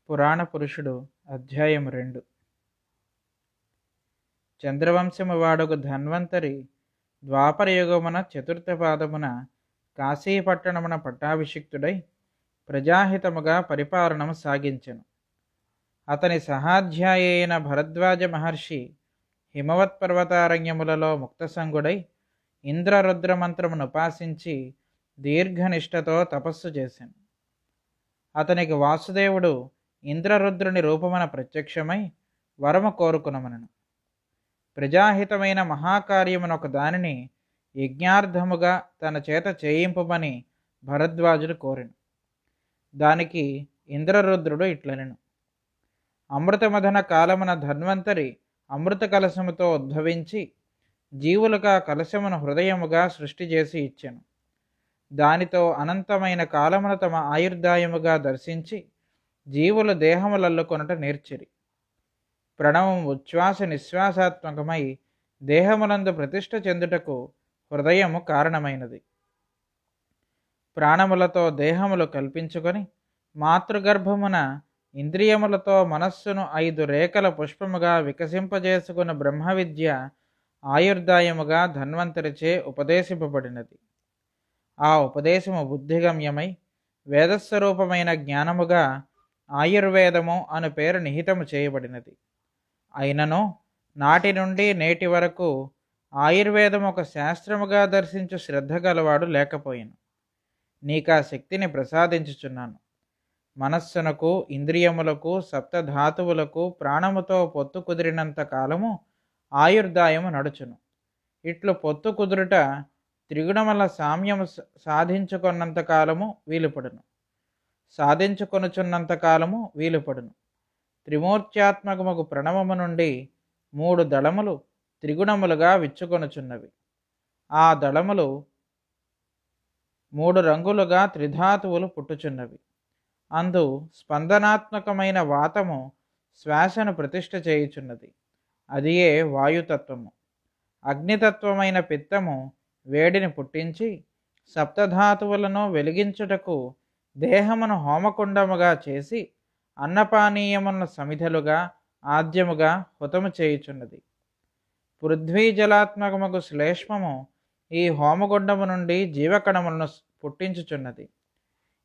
పురాణ పురుషుడు అధ్యాయము 2. చంద్రవంశము వాడొక ధన్వంతరి ద్వాపరయుగమున చతుర్థ పాదమున కాశీపట్టణమున పట్టాభిషిక్తుడై ప్రజాహితముగా పరిపాలనము సాగించెను. అతని సహాధ్యాయి అయిన భరద్వాజ మహర్షి హిమవత్ పర్వతారణ్యములలో ముక్తసంగుడై ఇంద్రరుద్ర మంత్రమును ఉపాసించి దీర్ఘనిష్టతో తపస్సు చేసెను. అతనికి వాసుదేవుడు ఇంద్రరుద్రుని రూపమున ప్రత్యక్షమై వరము కోరుకునమనెను. ప్రజాహితమైన మహాకార్యమునొక దానిని యజ్ఞార్థముగా తన చేత చేయింపమని భరద్వాజుడు కోరెను. దానికి ఇంద్రరుద్రుడు ఇట్లనెను: అమృతమథన కాలమున ధన్వంతరి అమృత కలశముతో ఉద్భవించి జీవులుగా కలశమును హృదయముగా సృష్టి చేసి ఇచ్చెను. దానితో అనంతమైన కాలమున తమ ఆయుర్దాయముగా దర్శించి జీవుల దేహములల్లుకొనుట నేర్చిరి. ప్రణవం ఉచ్ఛ్వాస నిశ్వాసాత్మకమై దేహమునందు ప్రతిష్ఠ చెందుటకు హృదయము కారణమైనది. ప్రాణములతో దేహములు కల్పించుకొని మాతృగర్భమున ఇంద్రియములతో మనస్సును 5 రేఖల పుష్పముగా వికసింపజేసుకున్న బ్రహ్మ విద్య ఆయుర్దాయముగా ధన్వంతరిచే ఉపదేశింపబడినది. ఆ ఉపదేశము బుద్ధిగమ్యమై వేదస్వరూపమైన జ్ఞానముగా ఆయుర్వేదము అను పేరు నిహితము చేయబడినది. అయినను నాటి నుండి నేటి వరకు ఆయుర్వేదము ఒక శాస్త్రముగా దర్శించు శ్రద్ధ గలవాడు లేకపోయాను. నీకా శక్తిని ప్రసాదించుచున్నాను. మనస్సునకు ఇంద్రియములకు సప్తధాతువులకు ప్రాణముతో పొత్తు కుదిరినంత కాలము ఆయుర్దాయము నడుచును. ఇట్లు పొత్తు కుదురుట త్రిగుణముల సామ్యము సాధించుకున్నంత కాలము వీలుపడును. సాధించుకొనుచున్నంత కాలము వీలుపడును. త్రిమూర్త్యాత్మకముకు ప్రణవము నుండి 3 దళములు త్రిగుణములుగా విచ్చుకొనుచున్నవి. ఆ దళములు 3 రంగులుగా త్రిధాతువులు పుట్టుచున్నవి. అందు స్పందనాత్మకమైన వాతము శ్వాసను ప్రతిష్ఠ చేయుచున్నది. అదియే వాయుతత్వము. అగ్నితత్వమైన పిత్తము వేడిని పుట్టించి సప్తధాతువులను వెలిగించుటకు దేహమును హోమకుండముగా చేసి అన్నపానీయములను సమిధలుగా ఆద్యముగా హుతము చేయుచున్నది. పృథ్వీజలాత్మకముకు శ్లేష్మము ఈ హోమగుండము నుండి జీవకణములను పుట్టించుచున్నది.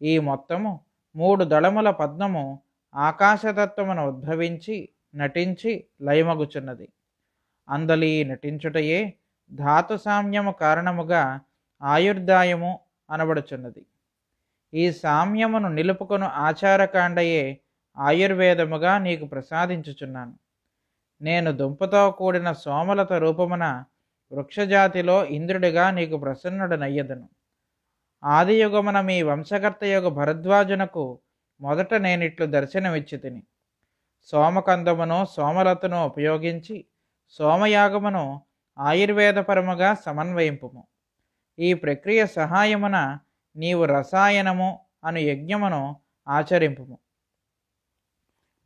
ఈ మొత్తము 3 దళముల పద్మము ఆకాశతత్వమును ఉద్భవించి నటించి లయమగుచున్నది. అందలి నటించుటయే ధాతు సామ్యము కారణముగా ఆయుర్దాయము అనబడుచున్నది. ఈ సామ్యమును నిలుపుకొను ఆచారకాండయే ఆయుర్వేదముగా నీకు ప్రసాదించుచున్నాను. నేను దుంపతో కూడిన సోమలత రూపమున వృక్షజాతిలో ఇంద్రుడిగా నీకు ప్రసన్నుడనయ్యదను. ఆదియుగమున మీ వంశకర్తయగు భరద్వాజునకు మొదట నేనిట్లు దర్శనమిచ్చి తిని. సోమకందమును సోమలతను ఉపయోగించి సోమయాగమును ఆయుర్వేదపరముగా సమన్వయింపుము. ఈ ప్రక్రియ సహాయమున నీవు రసాయనము అను యజ్ఞమును ఆచరింపుము.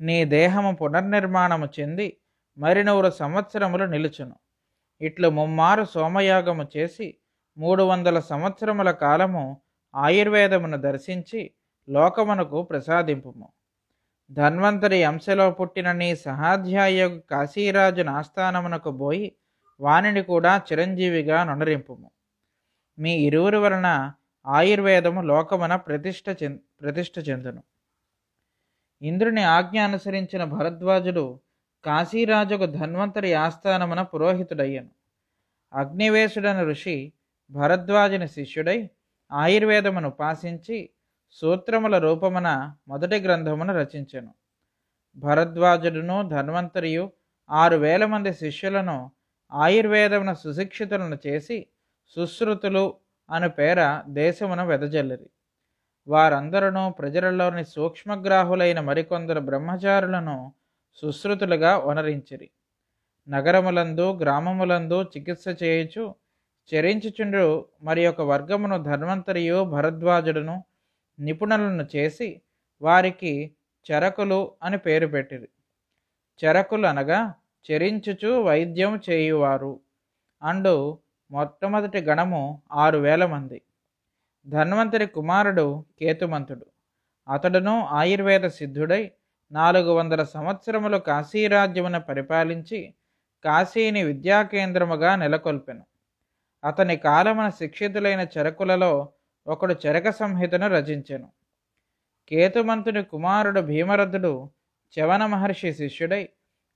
నీ దేహము పునర్నిర్మాణము చెంది మరి 100 సంవత్సరములు నిలుచును. ఇట్లు 3 సోమయాగము చేసి 300 సంవత్సరముల కాలము ఆయుర్వేదమును దర్శించి లోకమునకు ప్రసాదింపుము. ధన్వంతరి అంశలో పుట్టిన నీ సహాధ్యాయ కాశీరాజు ఆస్థానమునకు పోయి వానిని కూడా చిరంజీవిగా నొనరింపుము. మీ ఇరువురి వలన ఆయుర్వేదము లోకమున ప్రతిష్ఠ చెందును. ఇంద్రుని ఆజ్ఞ అనుసరించిన భరద్వాజుడు కాశీరాజుకు ధన్వంతరి ఆస్థానమున పురోహితుడయ్యను. అగ్నివేశుడను ఋషి భరద్వాజుని శిష్యుడై ఆయుర్వేదమును ఉపాసించి సూత్రముల రూపమున మొదటి గ్రంథమును రచించెను. భరద్వాజుడును ధన్వంతరియు 6000 మంది శిష్యులను ఆయుర్వేదమున సుశిక్షితులను చేసి సుశ్రుతులు అను పేర దేశమున వెదజల్లిరి. వారందరూ ప్రజలలోని సూక్ష్మగ్రాహులైన మరికొందరు బ్రహ్మచారులను సుశ్రుతులుగా వనరించిరి. నగరములందు గ్రామములందు చికిత్స చేయుచు చరించుచుండు మరి ఒక వర్గమును ధన్వంతరియు భరద్వాజుడును నిపుణులను చేసి వారికి చరకులు అని పేరు పెట్టిరి. చరకులు అనగా చరించుచు వైద్యం చేయువారు. అండు మొట్టమొదటి గణము 6000 మంది. ధన్వంతరి కుమారుడు కేతుమంతుడు. అతడును ఆయుర్వేద సిద్ధుడై 400 సంవత్సరములు కాశీరాజ్యమును పరిపాలించి కాశీని విద్యాకేంద్రముగా నెలకొల్పెను. అతని కాలమున శిక్షితులైన చరకులలో ఒకడు చరక సంహితను రచించెను. కేతుమంతుని కుమారుడు భీమరథుడు చవన మహర్షి శిష్యుడై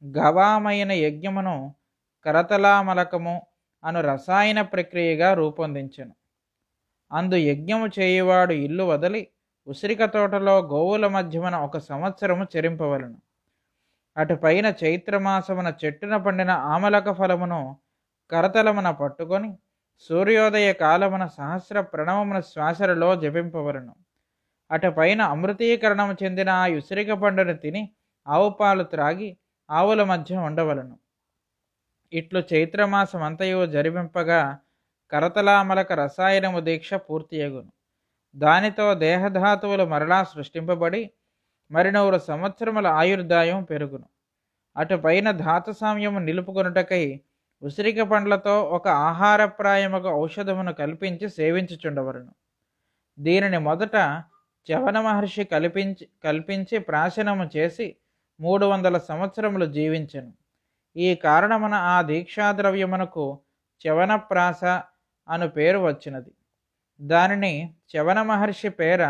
గవామైన యజ్ఞమును కరతలామలకము అను రసాయన ప్రక్రియగా రూపొందించెను. అందు యజ్ఞము చేయువాడు ఇల్లు వదిలి ఉసిరిక తోటలో గోవుల మధ్యమున 1 సంవత్సరము చెరింపవలను. అటుపైన చైత్రమాసమున చెట్టున పండిన ఆమలక ఫలమును కరతలమున పట్టుకొని సూర్యోదయ కాలమున సహస్ర ప్రణవమున శ్వాసలలో జపింపవలను. అటుపైన అమృతీకరణము చెందిన ఆ ఉసిరిక పండును తిని ఆవు పాలు త్రాగి ఆవుల మధ్య ఉండవలను. ఇట్లు చైత్రమాసమంతయు జరిపింపగా కరతలామలక రసాయనము దీక్ష పూర్తియగును. దానితో దేహధాతువులు మరలా సృష్టింపబడి మరి 100 సంవత్సరముల ఆయుర్దాయం పెరుగును. అటుపైన ధాతు సామ్యము నిలుపుకొనుటకై ఉసిరిక పండ్లతో ఒక ఆహారప్రాయముగా ఔషధమును కల్పించి సేవించుచుండవలను. దీనిని మొదట చవన మహర్షి కల్పించి ప్రాశనము చేసి 300 సంవత్సరములు జీవించెను. ఈ కారణమున ఆ దీక్షాద్రవ్యమునకు చవనప్రాస అను పేరు వచ్చినది. దానిని చవన మహర్షి పేర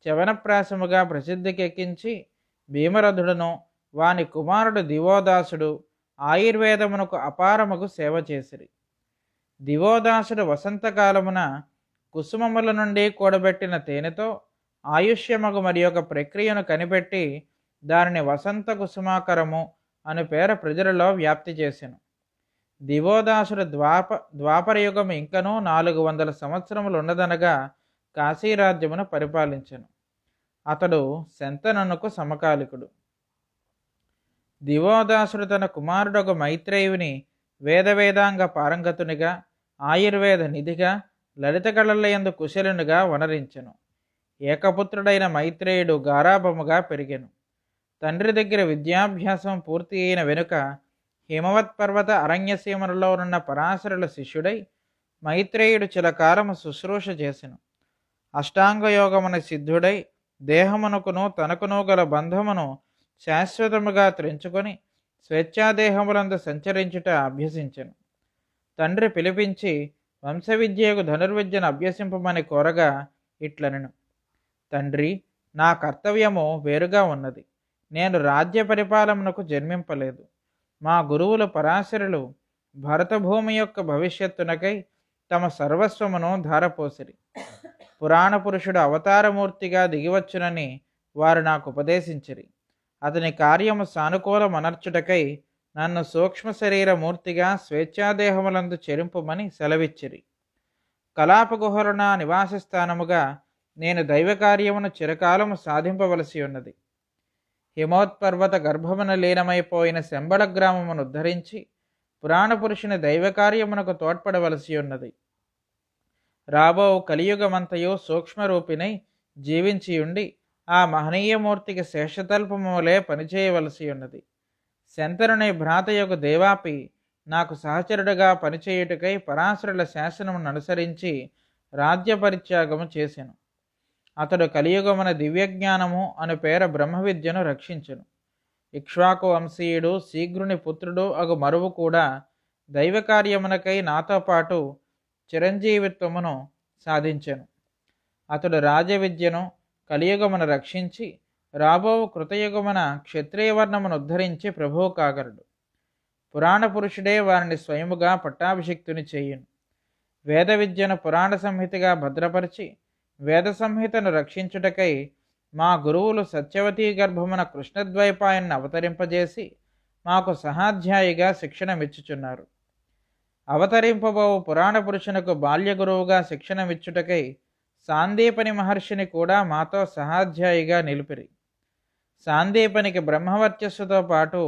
చవనప్రాసముగా ప్రసిద్ధికెక్కించి భీమరథుడును వాని కుమారుడు దివోదాసుడు ఆయుర్వేదమునకు అపారముకు సేవ చేసిరి. దివోదాసుడు వసంతకాలమున కుసుమముల నుండి కూడబెట్టిన తేనెతో ఆయుష్యమగు మరి ఒక ప్రక్రియను కనిపెట్టి దానిని వసంత కుసుమాకరము అను పేర ప్రజలలో వ్యాప్తి చేసెను. దివోదాసుడు ద్వాపరయుగము ఇంకనూ 400 సంవత్సరములు ఉన్నదనగా కాశీరాజ్యమును పరిపాలించెను. అతడు శంతనునకు సమకాలికుడు. దివోదాసుడు తన కుమారుడొక మైత్రేయుని వేదాంగ పారంగతునిగా ఆయుర్వేద నిధిగా లలిత కళలయందు కుశలునిగా వనరించెను. ఏకపుత్రుడైన మైత్రేయుడు గారాభముగా పెరిగెను. తండ్రి దగ్గర విద్యాభ్యాసం పూర్తి అయిన వెనుక హిమవత్ పర్వత అరణ్యసీమలలో ఉన్న పరాశరుల శిష్యుడై మైత్రేయుడు చిలకాలము శుశ్రూష చేసెను. అష్టాంగయోగమున సిద్ధుడై దేహమునకును తనకును గల బంధమును శాశ్వతముగా త్రెంచుకొని స్వేచ్ఛాదేహములందు సంచరించుట అభ్యసించెను. తండ్రి పిలిపించి వంశవిద్యకు ధనుర్విద్యను అభ్యసింపమని కోరగా ఇట్లనెను: తండ్రి, నా కర్తవ్యము వేరుగా ఉన్నది. నేను రాజ్య పరిపాలనకు జన్మింపలేదు. మా గురువులు పరాశరులు భరతభూమి యొక్క భవిష్యత్తునకై తమ సర్వస్వమును ధారపోసిరి. పురాణ పురుషుడు అవతారమూర్తిగా దిగివచ్చునని వారు నాకు ఉపదేశించిరి. అతని కార్యము సానుకూలమనర్చుటకై నన్ను సూక్ష్మ శరీర మూర్తిగా స్వేచ్ఛాదేహములందు చెరింపుమని సెలవిచ్చిరి. కలాపగుహలు నా నివాస స్థానముగా నేను దైవకార్యమును చిరకాలము సాధింపవలసి ఉన్నది. హిమోత్పర్వత గర్భమున లీనమైపోయిన శంబళ గ్రామమును ఉద్ధరించి పురాణ పురుషుని దైవకార్యమునకు తోడ్పడవలసి ఉన్నది. రాబో కలియుగమంతయు సూక్ష్మరూపిణై జీవించియుండి ఆ మహనీయమూర్తికి శేషతల్పములే పనిచేయవలసి ఉన్నది. శంతనుని భ్రాతయొక దేవాపి నాకు సహచరుడుగా పనిచేయుటకై పరాశరుల శాసనమును అనుసరించి రాజ్య పరిత్యాగము చేసెను. అతడు కలియుగమున దివ్యజ్ఞానము అను పేర బ్రహ్మ విద్యను రక్షించెను. ఇక్ష్వాకు వంశీయుడు శీఘ్రుని పుత్రుడు అగు మరువు కూడా దైవకార్యమునకై నాతో పాటు చిరంజీవిత్వమును సాధించెను. అతడు రాజవిద్యను కలియుగమున రక్షించి రాబో కృతయుగమున క్షత్రియవర్ణమును ఉద్ధరించి ప్రభువు కాగలడు. పురాణ పురుషుడే వారిని స్వయముగా పట్టాభిషిక్తుని చేయును. వేద విద్యను పురాణ సంహితగా భద్రపరిచి వేద సంహితను రక్షించుటకై మా గురువులు సత్యవతీ గర్భమున కృష్ణద్వైపాయన్ని అవతరింపజేసి మాకు సహాధ్యాయిగా శిక్షణమిచ్చుచున్నారు. అవతరింపబోవు పురాణ పురుషునకు బాల్య గురువుగా శిక్షణమిచ్చుటకై సాందీపని మహర్షిని కూడా మాతో సహాధ్యాయిగా నిలిపిరి. సాందీపనికి బ్రహ్మవర్చస్సుతో పాటు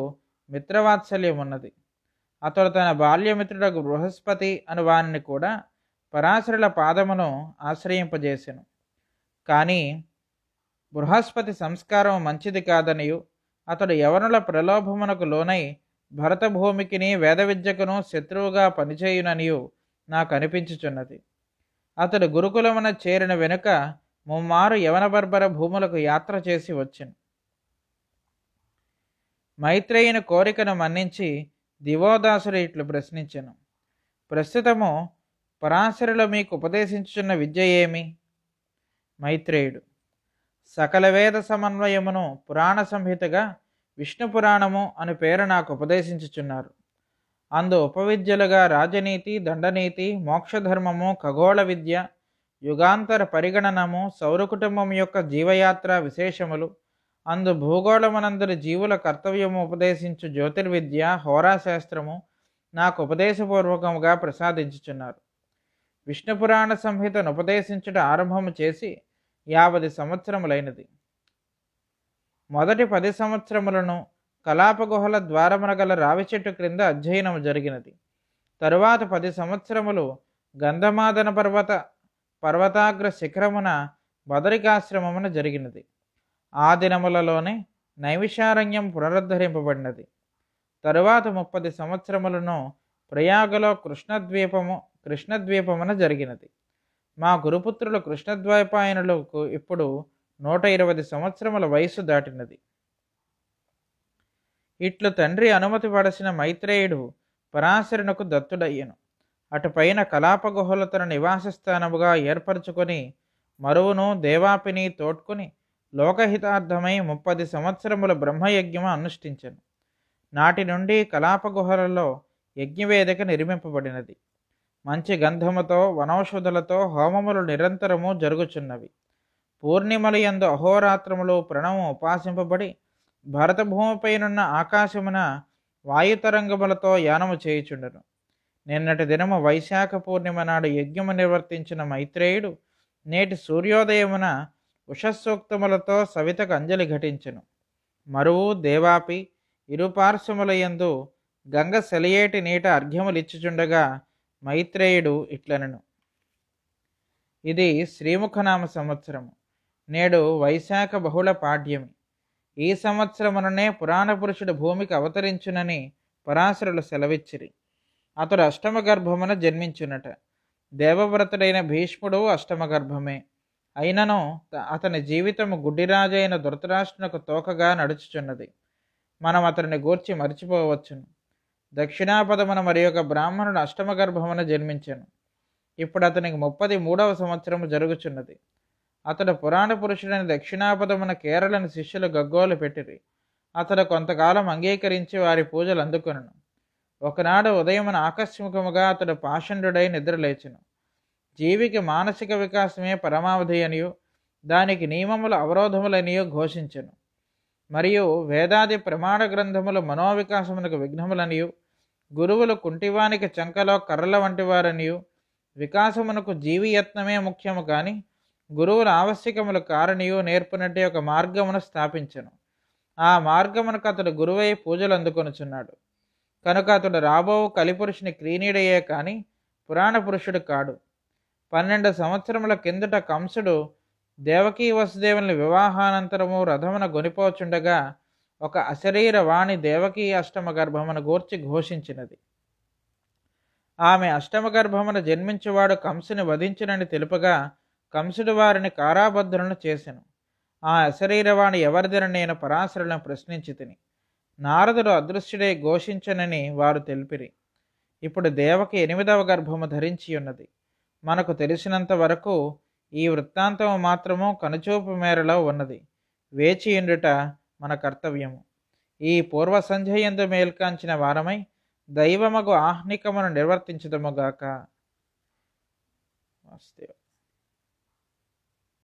మిత్రవాత్సల్యం ఉన్నది. అతడు తన బాల్యమిత్రుడకు బృహస్పతి అను వానిని కూడా పరాశరుల పాదమును ఆశ్రయింపజేసెను. కానీ బృహస్పతి సంస్కారం మంచిది కాదనియు అతడు యవనుల ప్రలోభమునకు లోనై భరతభూమికిని వేద విద్యకును శత్రువుగా పనిచేయుననియు నాకు అనిపించుచున్నది. అతడు గురుకులమున చేరిన వెనుక ముమ్మారు యవన బర్బర భూములకు యాత్ర చేసి వచ్చెను. మైత్రేయుని కోరికను మన్నించి దివోదాసుడు ఇట్లు ప్రశ్నించెను. ప్రస్తుతము పరాశరులు మీకు ఉపదేశించుచున్న విద్య ఏమి? మైత్రేయుడు: సకల వేద సమన్వయమును పురాణ సంహితగా విష్ణు పురాణము అని పేరు నాకు ఉపదేశించుచున్నారు. అందు ఉపవిద్యలుగా రాజనీతి, దండనీతి, మోక్షధర్మము, ఖగోళ విద్య, యుగాంతర పరిగణనము, సౌరకుటుంబం యొక్క జీవయాత్ర విశేషములు, అందు భూగోళమునందరి జీవుల కర్తవ్యము ఉపదేశించు జ్యోతిర్విద్య, హోరాశాస్త్రము నాకు ఉపదేశపూర్వకముగా ప్రసాదించుచున్నారు. విష్ణు పురాణ సంహితను ఉపదేశించుట ఆరంభము చేసి 50 సంవత్సరములైనది. మొదటి 10 సంవత్సరములను కలాపగుహల ద్వారమున గల రావి చెట్టు క్రింద అధ్యయనము జరిగినది. తరువాత 10 సంవత్సరములు గంధమాదన పర్వతాగ్ర శిఖరమున బదరికాశ్రమమున జరిగినది. ఆ దినములలోనే నైమిషారణ్యం పునరుద్ధరింపబడినది. తరువాత 30 సంవత్సరములను ప్రయాగలో కృష్ణద్వీపమున జరిగినది. మా గురుపుత్రులు కృష్ణద్వైపాయనులకు ఇప్పుడు 120 సంవత్సరముల వయసు దాటినది. ఇట్లు తండ్రి అనుమతి పడసిన మైత్రేయుడు పరాశరునకు దత్తుడయ్యను. అటుపైన కలాపగుహలు తన నివాస స్థానముగా ఏర్పరచుకొని మరువును దేవాపిని తోడ్కొని లోకహితార్థమై 30 సంవత్సరముల బ్రహ్మయజ్ఞము అనుష్ఠించెను. నాటి నుండి కలాపగుహలలో యజ్ఞవేదిక నిర్మింపబడినది. మంచి గంధముతో వనౌషధులతో హోమములు నిరంతరము జరుగుచున్నవి. పూర్ణిమలు యందు అహోరాత్రములు ప్రణవం ఉపాసింపబడి భరతభూమిపైనున్న ఆకాశమున వాయుతరంగములతో యానము చేయుచుండెను. నిన్నటి దినము వైశాఖ పూర్ణిమ నాడు యజ్ఞము నిర్వర్తించిన మైత్రేయుడు నేటి సూర్యోదయమున ఉషస్సూక్తములతో సవితకు అంజలి ఘటించెను. మరువు దేవాపి ఇరుపార్శ్వముల యందు గంగ సెలయేటి నీట అర్ఘ్యములిచ్చుచుండగా మైత్రేయుడు ఇట్లనెను: ఇది శ్రీముఖనామ సంవత్సరము. నేడు వైశాఖ బహుళ పాడ్యమి. ఈ సంవత్సరముననే పురాణ పురుషుడు భూమికి అవతరించునని పరాశరులు సెలవిచ్చిరి. అతడు అష్టమ గర్భమున జన్మించునట. దేవవ్రతుడైన భీష్ముడు అష్టమ గర్భమే. అయినను అతని జీవితము గుడ్డిరాజైన ధృతరాష్ట్రునకు తోకగా నడుచుచున్నది. మనం అతనిని గూర్చి మరిచిపోవచ్చును. దక్షిణాపదమున మరి ఒక బ్రాహ్మణుడు అష్టమ గర్భమున జన్మించెను. ఇప్పుడు అతనికి 33వ సంవత్సరము జరుగుచున్నది. అతడు పురాణ పురుషుడైన దక్షిణాపదమున కేరళని శిష్యులు గగ్గోలు పెట్టిరి. అతడు కొంతకాలం అంగీకరించి వారి పూజలు అందుకొనెను. ఒకనాడు ఉదయమున ఆకస్మికముగా అతడు పాషండుడై నిద్రలేచెను. జీవికి మానసిక వికాసమే పరమావధి అనియు దానికి నియమములు అవరోధములనియు ఘోషించెను. మరియు వేదాది ప్రమాణ గ్రంథములు మనోవికాసమునకు విఘ్నములనియు గురువులు కుంటివానికి చంకలో కర్రల వంటి వారనియు వికాసమునకు జీవియత్నమే ముఖ్యము కాని గురువుల ఆవశ్యకములు కారనియు నేర్పునట్టే ఒక మార్గమును స్థాపించెను. ఆ మార్గమునకు అతడు గురువై పూజలు అందుకొనుచున్నాడు. కనుక అతడు రాబో కలిపురుషుని క్రీనీడయే కాని పురాణ పురుషుడు కాడు. 12 సంవత్సరముల కిందట కంసుడు దేవకీ వసుదేవుని వివాహానంతరము రథమున గొనిపోచుండగా ఒక అశరీర వాణి దేవకీ అష్టమ గర్భమును గూర్చి ఘోషించినది. ఆమె అష్టమ గర్భమున జన్మించువాడు కంసుని వధించునని తెలుపగా కంసుడు వారిని కారాబద్ధులను చేసెను. ఆ అశరీరవాణి ఎవరిదని నేను పరాశరులను ప్రశ్నించి తిని. నారదుడు అదృశ్యుడై ఘోషించనని వారు తెలిపిరి. ఇప్పుడు దేవకి 8వ గర్భము ధరించి ఉన్నది. మనకు తెలిసినంత వరకు ఈ వృత్తాంతము మాత్రము కనుచూపు మేరలో ఉన్నది. వేచియుండుట మన కర్తవ్యము. ఈ పూర్వ సంధ్యయందు మేల్కాంచిన వారమై దైవమగు ఆహ్నికమును నిర్వర్తించుదముగాక. వాస్తవ